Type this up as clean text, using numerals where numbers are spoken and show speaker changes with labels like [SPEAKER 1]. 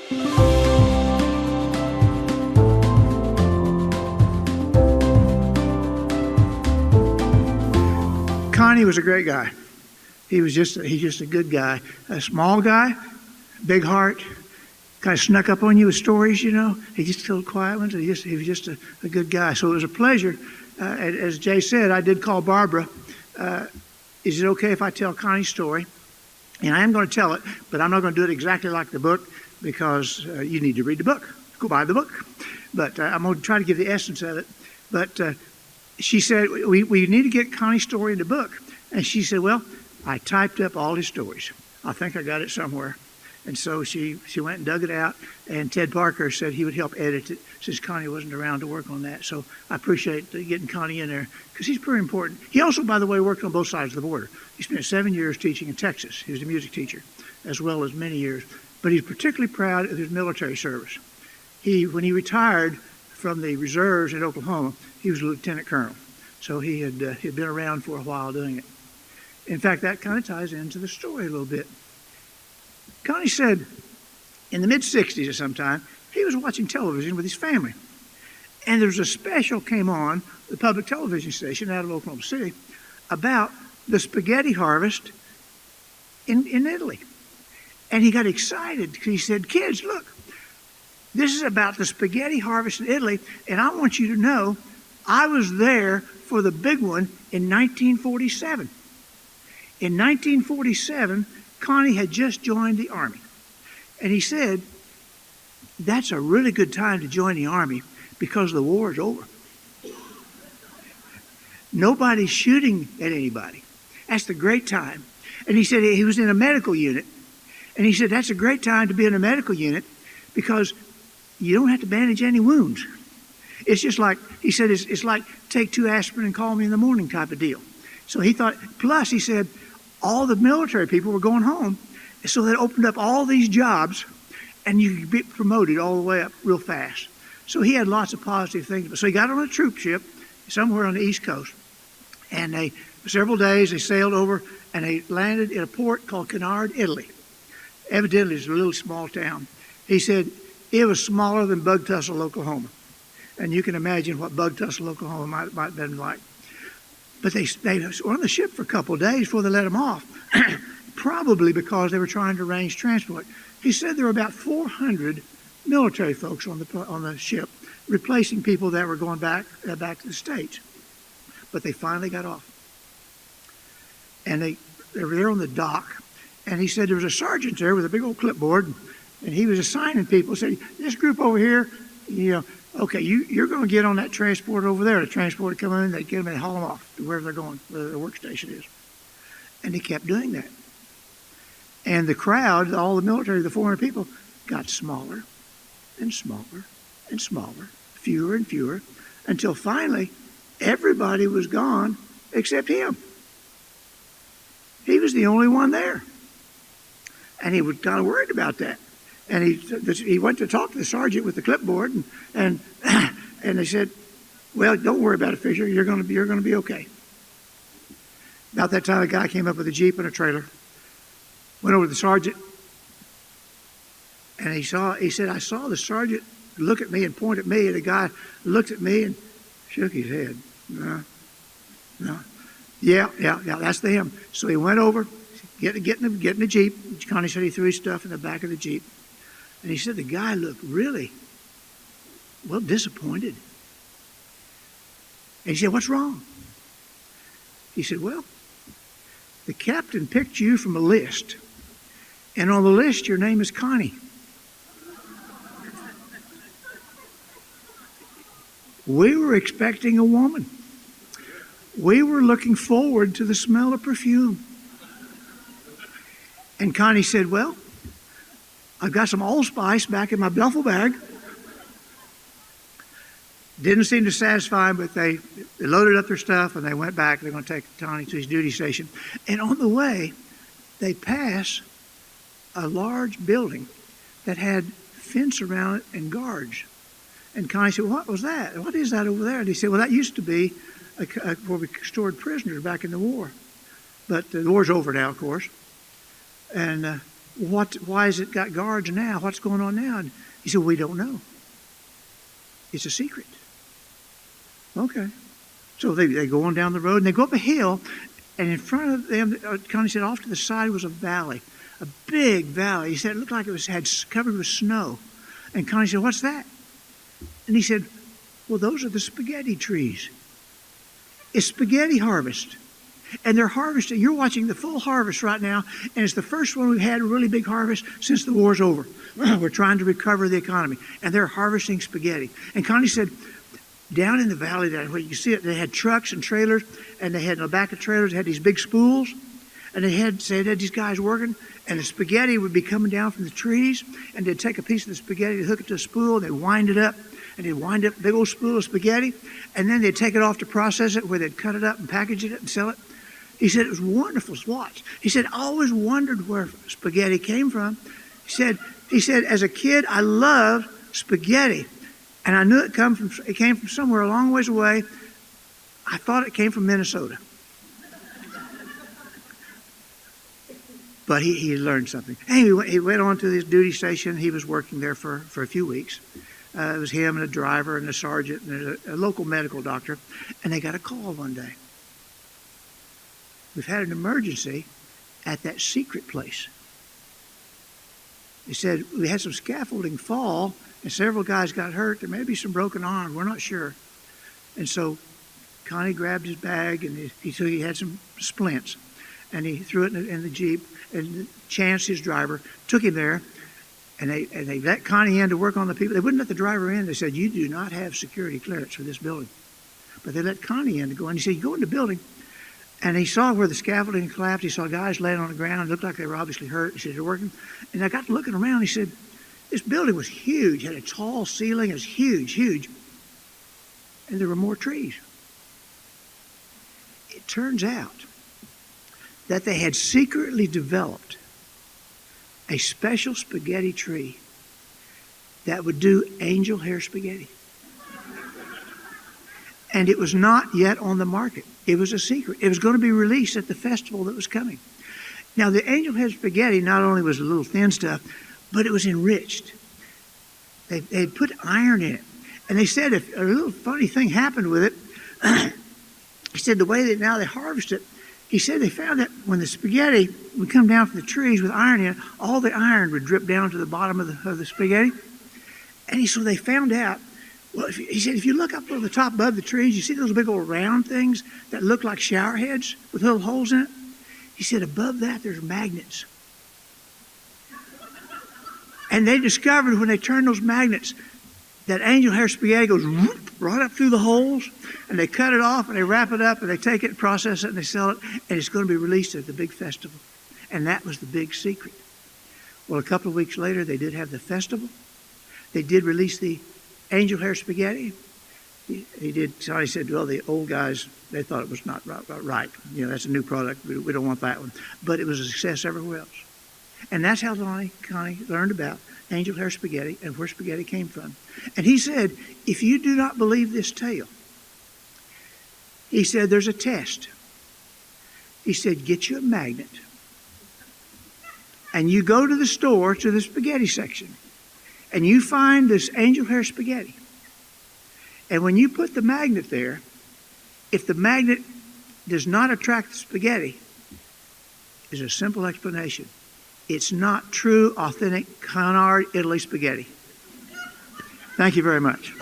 [SPEAKER 1] Connie was a great guy. He's just a good guy. A small guy, big heart, kind of snuck up on you with stories, you know. He just told quiet ones. He was just a good guy. So it was a pleasure. As Jay said, I did call Barbara. Is it okay if I tell Connie's story? And I am going to tell it, but I'm not going to do it exactly like the book because you need to read the book. Go buy the book. But I'm going to try to give the essence of it. But she said, we need to get Connie's story in the book. And she said, well, I typed up all his stories. I think I got it somewhere. And so she went and dug it out, and Ted Parker said he would help edit it since Connie wasn't around to work on that. So I appreciate getting Connie in there because he's pretty important. He also, by the way, worked on both sides of the border. He spent 7 years teaching in Texas. He was a music teacher as well as many years. But he's particularly proud of his military service. When he retired from the reserves in Oklahoma, he was a lieutenant colonel. So he had been around for a while doing it. In fact, that kind of ties into the story a little bit. Connie said in the mid-'60s or sometime, he was watching television with his family. And there was a special came on, the public television station out of Oklahoma City, about the spaghetti harvest in Italy. And he got excited because he said, kids, look, this is about the spaghetti harvest in Italy, and I want you to know I was there for the big one in 1947. In 1947, Connie had just joined the Army. And he said, that's a really good time to join the Army because the war is over. Nobody's shooting at anybody. That's the great time. And he said he was in a medical unit. And he said that's a great time to be in a medical unit because you don't have to bandage any wounds. It's just like, he said, it's like take 2 aspirin and call me in the morning type of deal. So he thought, plus he said, all the military people were going home. So that opened up all these jobs and you could be promoted all the way up real fast. So he had lots of positive things. So he got on a troop ship somewhere on the East Coast. And for several days they sailed over and they landed in a port called Canard, Italy. Evidently it's a little small town. He said it was smaller than Bug Tussle, Oklahoma. And you can imagine what Bug Tussle, Oklahoma might have been like. But they were on the ship for a couple of days before they let them off, probably because they were trying to arrange transport. He said there were about 400 military folks on the ship, replacing people that were going back to the States. But they finally got off. And they were there on the dock. And he said there was a sergeant there with a big old clipboard, and he was assigning people. Said, this group over here, you know, okay, you're going to get on that transport over there. The transport would come in, they'd get them and haul them off to wherever they're going, where their workstation is. And they kept doing that. And the crowd, all the military, the 400 people, got smaller and smaller and smaller, fewer and fewer, until finally everybody was gone except him. He was the only one there. And he was kind of worried about that. And he went to talk to the sergeant with the clipboard, and they said, well, don't worry about it, Fisher. You're going to be okay. About that time, a guy came up with a Jeep and a trailer, went over to the sergeant, and he said, I saw the sergeant look at me and point at me, and the guy looked at me and shook his head. No. Yeah, that's them. So he went over, get in the Jeep. Connie said he threw his stuff in the back of the Jeep. And he said the guy looked really, well, disappointed. And he said, what's wrong? He said, well, the captain picked you from a list. And on the list, your name is Connie. We were expecting a woman. We were looking forward to the smell of perfume. And Connie said, well, I've got some allspice back in my duffel bag. Didn't seem to satisfy him, but they loaded up their stuff and they went back. They're going to take Connie to his duty station. And on the way, they pass a large building that had fence around it and guards. And Connie said, what was that? What is that over there? And he said, well, that used to be where we stored prisoners back in the war. But the war's over now, of course. And Why has it got guards now? What's going on now? And he said, we don't know. It's a secret. Okay. So they go on down the road, and they go up a hill, and in front of them, Connie said, off to the side was a valley, a big valley. He said it looked like it had covered with snow. And Connie said, what's that? And he said, well, those are the spaghetti trees. It's spaghetti harvest. And they're harvesting. You're watching the full harvest right now, and it's the first one we've had a really big harvest since the war's over. We're trying to recover the economy, and they're harvesting spaghetti. And Connie said, down in the valley there, where you can see it, they had trucks and trailers, and they had in the back of trailers, they had these big spools, and they had these guys working, and the spaghetti would be coming down from the trees, and they'd take a piece of the spaghetti, they'd hook it to a spool, and they'd wind it up, and they'd wind up a big old spool of spaghetti, and then they'd take it off to process it, where they'd cut it up and package it and sell it. He said it was wonderful to watch. He said, I always wondered where spaghetti came from. He said, as a kid, I loved spaghetti. And I knew it came from somewhere a long ways away. I thought it came from Minnesota. But he learned something. Anyway, he went on to his duty station. He was working there for a few weeks. It was him and a driver and a sergeant and a local medical doctor. And they got a call one day. We've had an emergency at that secret place. He said, we had some scaffolding fall, and several guys got hurt. There may be some broken arms. We're not sure. And so Connie grabbed his bag, and he had some splints, and he threw it in the Jeep, and Chance, his driver, took him there, and they let Connie in to work on the people. They wouldn't let the driver in. They said, you do not have security clearance for this building. But they let Connie in to go in. He said, you go in the building. And he saw where the scaffolding collapsed. He saw guys laying on the ground. It looked like they were obviously hurt. He said, they're working. And I got looking around. He said, this building was huge. It had a tall ceiling. It was huge, huge. And there were more trees. It turns out that they had secretly developed a special spaghetti tree that would do angel hair spaghetti. And it was not yet on the market. It was a secret. It was going to be released at the festival that was coming. Now, the angel hair spaghetti not only was a little thin stuff, but it was enriched. They had put iron in it. And they said if a little funny thing happened with it, he said the way that now they harvest it, he said they found that when the spaghetti would come down from the trees with iron in it, all the iron would drip down to the bottom of the spaghetti. And so they found out, well, he said, if you look up on the top above the trees, you see those big old round things that look like shower heads with little holes in it? He said, above that, there's magnets. And they discovered when they turned those magnets, that angel hair spaghetti goes right up through the holes, and they cut it off, and they wrap it up, and they take it and process it, and they sell it, and it's going to be released at the big festival. And that was the big secret. Well, a couple of weeks later, they did have the festival. They did release the angel hair spaghetti. He did. Sonny said, well, the old guys, they thought it was not right. You know, that's a new product. We don't want that one. But it was a success everywhere else. And that's how Connie learned about angel hair spaghetti and where spaghetti came from. And he said, if you do not believe this tale, he said, there's a test. He said, get you a magnet. And you go to the store, to the spaghetti section, and you find this angel hair spaghetti. And when you put the magnet there, if the magnet does not attract the spaghetti, there's a simple explanation. It's not true, authentic Canard Italy spaghetti. Thank you very much.